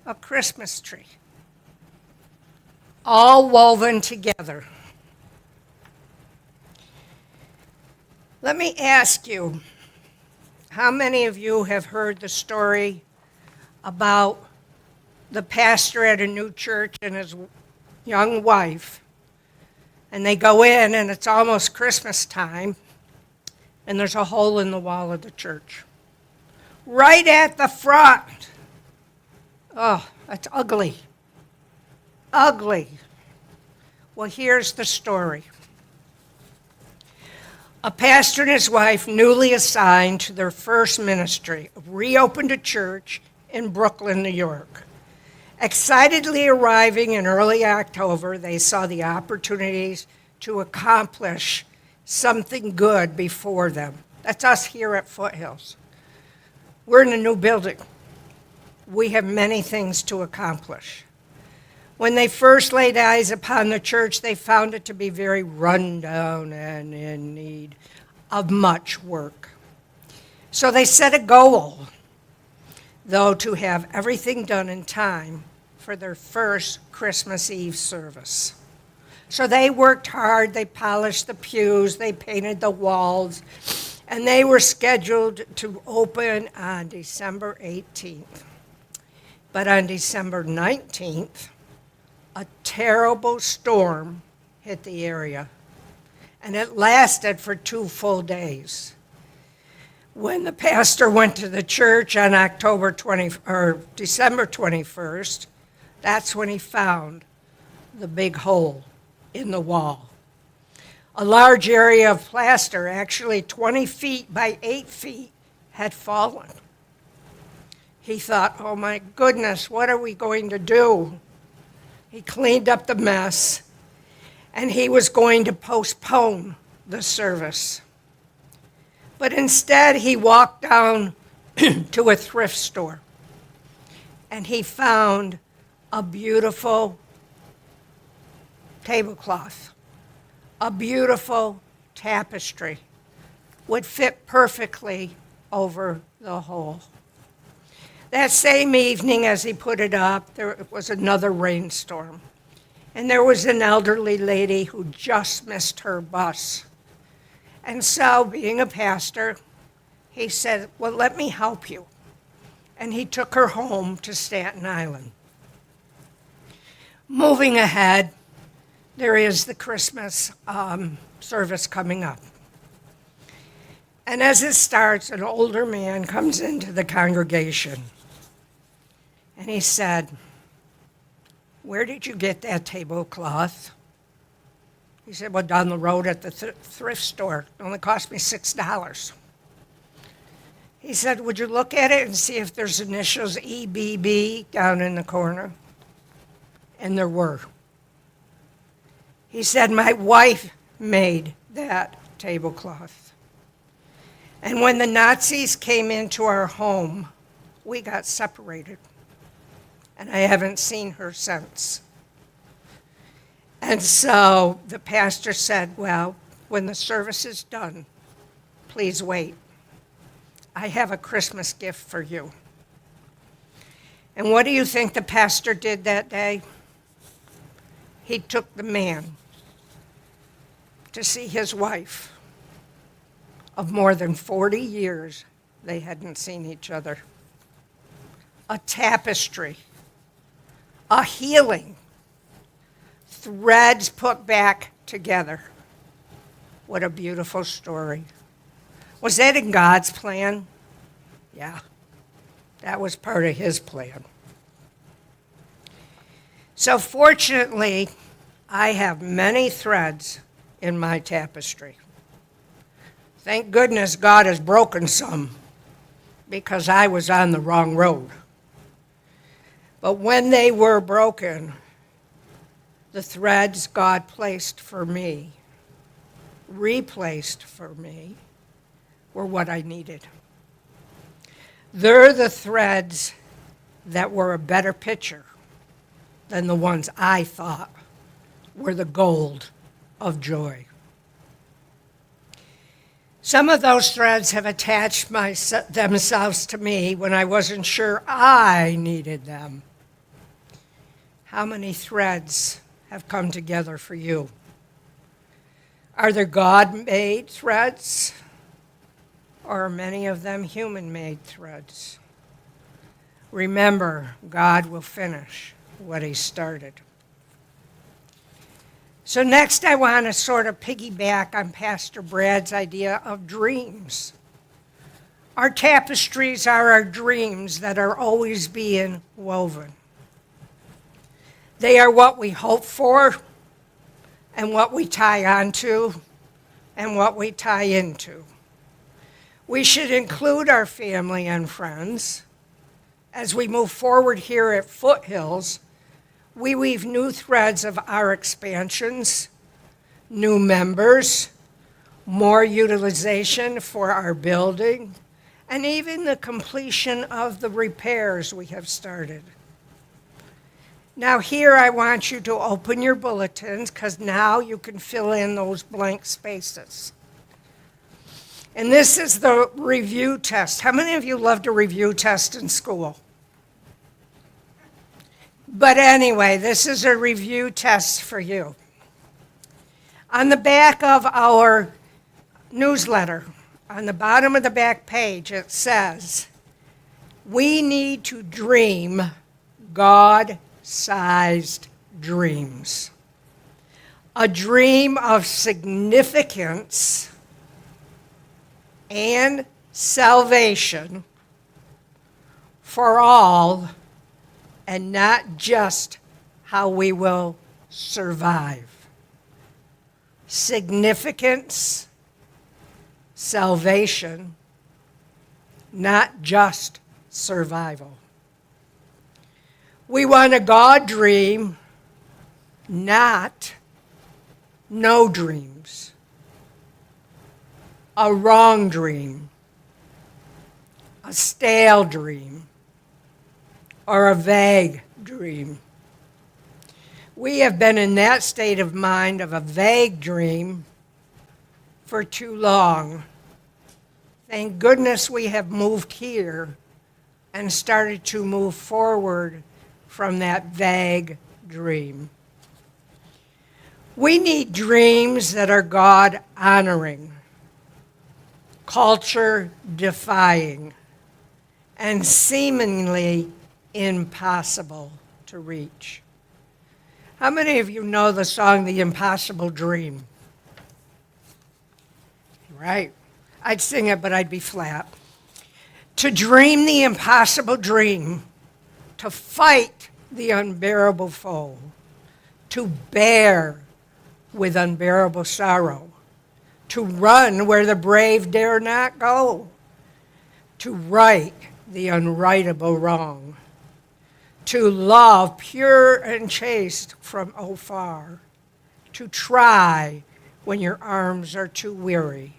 a Christmas tree, all woven together. Let me ask you, how many of you have heard the story about the pastor at a new church and his young wife, and they go in and it's almost Christmas time, and there's a hole in the wall of the church, right at the front. Oh, that's ugly. Ugly. Well, here's the story. A pastor and his wife, newly assigned to their first ministry, reopened a church in Brooklyn, New York. Excitedly arriving in early October, they saw the opportunities to accomplish something good before them. That's us here at Foothills. We're in a new building. We have many things to accomplish. When they first laid eyes upon the church, they found it to be very rundown and in need of much work. So they set a goal, though, to have everything done in time for their first Christmas Eve service. So they worked hard, they polished the pews, they painted the walls, and they were scheduled to open on December 18th. But on December 19th, a terrible storm hit the area, and it lasted for 2 full days. When the pastor went to the church on December 21st, that's when he found the big hole in the wall. A large area of plaster, actually 20 feet by 8 feet, had fallen. He thought, oh my goodness, what are we going to do? He cleaned up the mess, and he was going to postpone the service. But instead, he walked down to a thrift store, and he found a beautiful tablecloth, a beautiful tapestry, would fit perfectly over the hole. That same evening, as he put it up, there was another rainstorm, and there was an elderly lady who just missed her bus. And so, being a pastor, he said, well, let me help you. And he took her home to Staten Island. Moving ahead, there is the Christmas service coming up. And as it starts, an older man comes into the congregation. And he said, where did you get that tablecloth? He said, well, down the road at the thrift store. It only cost me $6. He said, would you look at it and see if there's initials EBB down in the corner? And there were. He said, my wife made that tablecloth. And when the Nazis came into our home, we got separated. And I haven't seen her since. And so the pastor said, well, when the service is done, please wait. I have a Christmas gift for you. And what do you think the pastor did that day? He took the man to see his wife. Of more than 40 years, they hadn't seen each other. A tapestry, a healing, threads put back together. What a beautiful story. Was that in God's plan? Yeah, that was part of his plan. So fortunately, I have many threads in my tapestry. Thank goodness God has broken some, because I was on the wrong road. But when they were broken, the threads God placed for me, replaced for me, were what I needed. They're the threads that were a better picture than the ones I thought were the gold of joy. Some of those threads have attached themselves to me when I wasn't sure I needed them. How many threads have come together for you? Are there God-made threads, or are many of them human-made threads? Remember, God will finish what he started. So next I want to sort of piggyback on Pastor Brad's idea of dreams. Our tapestries are our dreams that are always being woven. They are what we hope for and what we tie onto and what we tie into. We should include our family and friends. As we move forward here at Foothills, we weave new threads of our expansions, new members, more utilization for our building, and even the completion of the repairs we have started. Now here I want you to open your bulletins because now you can fill in those blank spaces. And this is the review test. How many of you loved a review test in school? But anyway, this is a review test for you. On the back of our newsletter, on the bottom of the back page, it says, we need to dream God-sized dreams. A dream of significance and salvation for all, and not just how we will survive. Significance, salvation, not just survival. We want a God dream, not no dreams. A wrong dream, a stale dream, or a vague dream. We have been in that state of mind of a vague dream for too long. Thank goodness we have moved here and started to move forward from that vague dream. We need dreams that are God-honoring, culture-defying, and seemingly impossible to reach. How many of you know the song, The Impossible Dream? Right. I'd sing it, but I'd be flat. To dream the impossible dream, to fight the unbearable foe, to bear with unbearable sorrow, to run where the brave dare not go, to right the unrightable wrong, to love pure and chaste from afar, to try when your arms are too weary,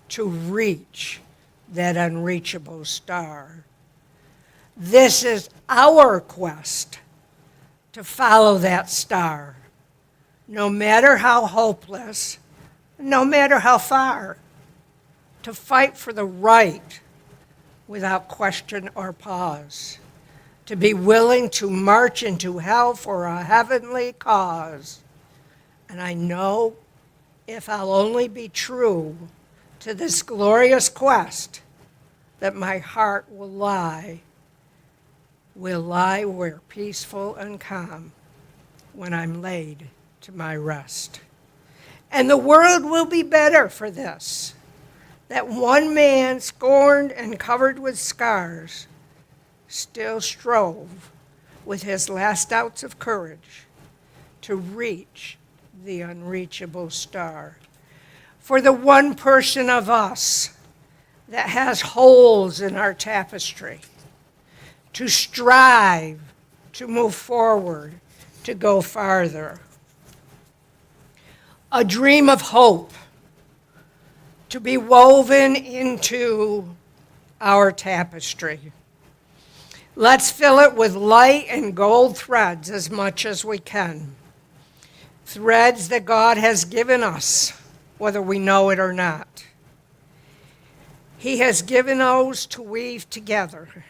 to reach that unreachable star. This is our quest to follow that star, no matter how hopeless, no matter how far, to fight for the right without question or pause, to be willing to march into hell for a heavenly cause. And I know if I'll only be true to this glorious quest, that my heart will lie where peaceful and calm when I'm laid to my rest. And the world will be better for this, that one man scorned and covered with scars still strove with his last ounce of courage to reach the unreachable star. For the one person of us that has holes in our tapestry, to strive to move forward, to go farther. A dream of hope to be woven into our tapestry. Let's fill it with light and gold threads as much as we can. Threads that God has given us, whether we know it or not. He has given those to weave together.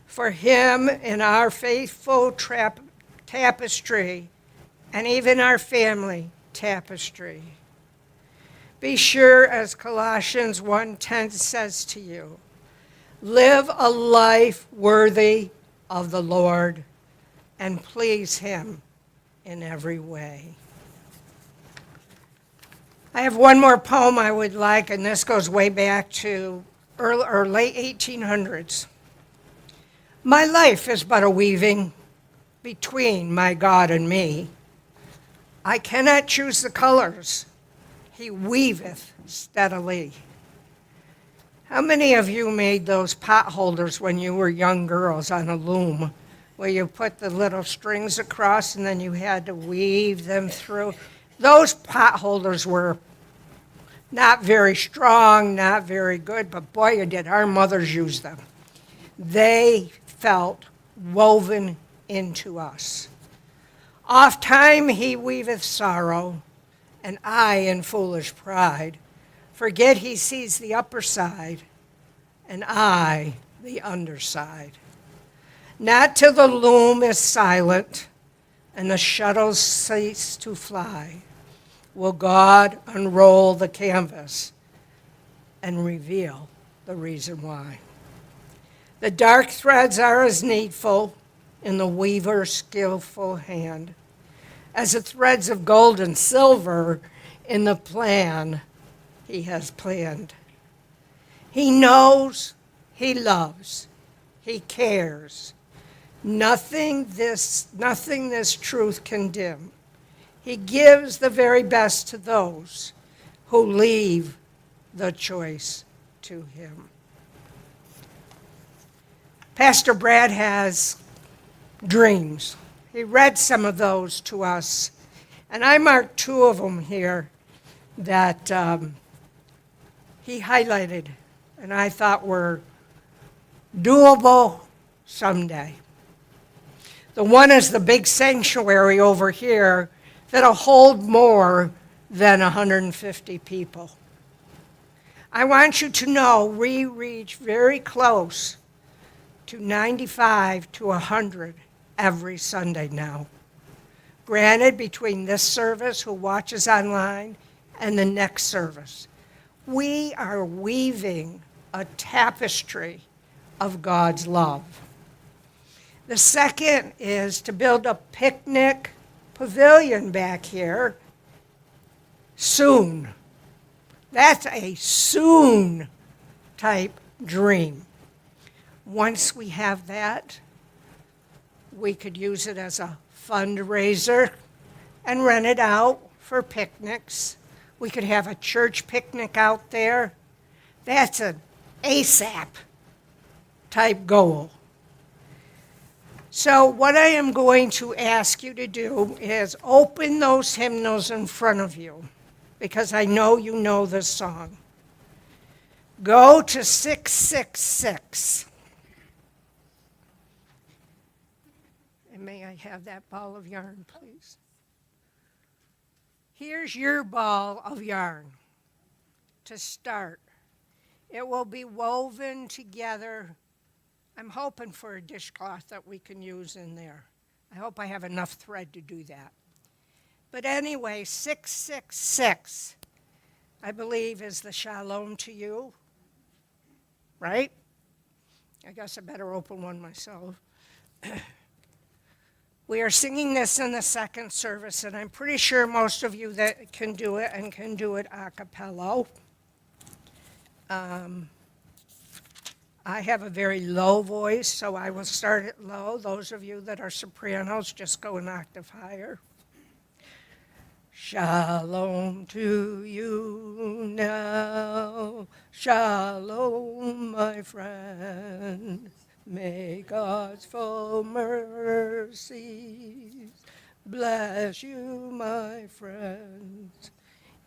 For him and our faithful Tapestry, and even our family, Tapestry. Be sure, as Colossians 1:10 says to you, live a life worthy of the Lord and please Him in every way. I have one more poem I would like, and this goes way back to early or late 1800s. My life is but a weaving between my God and me. I cannot choose the colors. He weaveth steadily. How many of you made those pot holders when you were young girls on a loom, where you put the little strings across and then you had to weave them through? Those pot holders were not very strong, not very good, but boy, did our mothers use them. They felt woven into us. Oft time he weaveth sorrow, and I, in foolish pride, forget he sees the upper side, and I the underside. Not till the loom is silent, and the shuttles cease to fly, will God unroll the canvas and reveal the reason why. The dark threads are as needful in the weaver's skillful hand as the threads of gold and silver in the plan he has planned. He knows, he loves, he cares. Nothing this truth can dim. He gives the very best to those who leave the choice to him. Pastor Brad has dreams. He read some of those to us, and I marked two of them here that he highlighted and I thought were doable someday. The one is the big sanctuary over here that'll hold more than 150 people. I want you to know we reach very close to 95 to 100 every Sunday now. Granted, between this service, who watches online, and the next service, we are weaving a tapestry of God's love. The second is to build a picnic pavilion back here soon. That's a soon type dream. Once we have that, we could use it as a fundraiser and rent it out for picnics. We could have a church picnic out there. That's an ASAP type goal. So what I am going to ask you to do is open those hymnals in front of you, because I know you know this song. Go to 666. And may I have that ball of yarn, please? Here's your ball of yarn to start. It will be woven together. I'm hoping for a dishcloth that we can use in there. I hope I have enough thread to do that. But anyway, 666, I believe, is the shalom to you, right? I guess I better open one myself. We are singing this in the second service, and I'm pretty sure most of you that can do it and can do it a cappella. I have a very low voice, so I will start it low. Those of you that are sopranos, just go an octave higher. Shalom to you now, shalom, my friend. May God's full mercies bless you, my friends,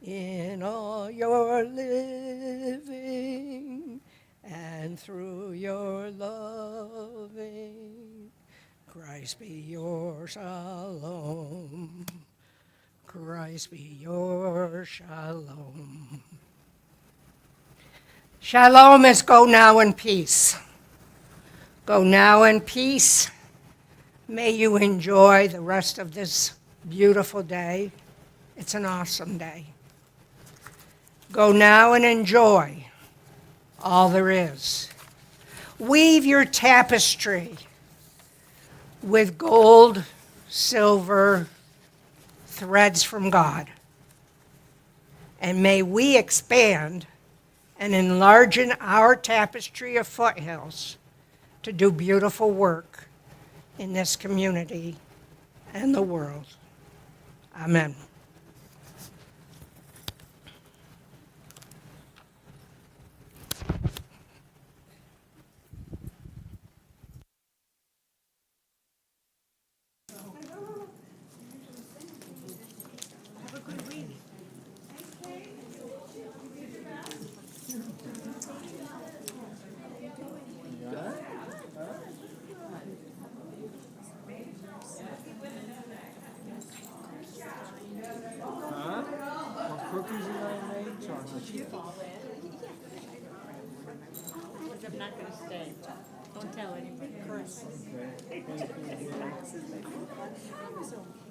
in all your living and through your loving. Christ be your shalom. Christ be your shalom. Shalom is go now in peace. Go now in peace. May you enjoy the rest of this beautiful day. It's an awesome day. Go now and enjoy all there is. Weave your tapestry with gold, silver, threads from God. And may we expand and enlarge in our tapestry of foothills to do beautiful work in this community and the world. Amen. Cookies and I made chocolate chip. I'm not gonna stay. Don't tell anybody. Chris. Okay. Thank you.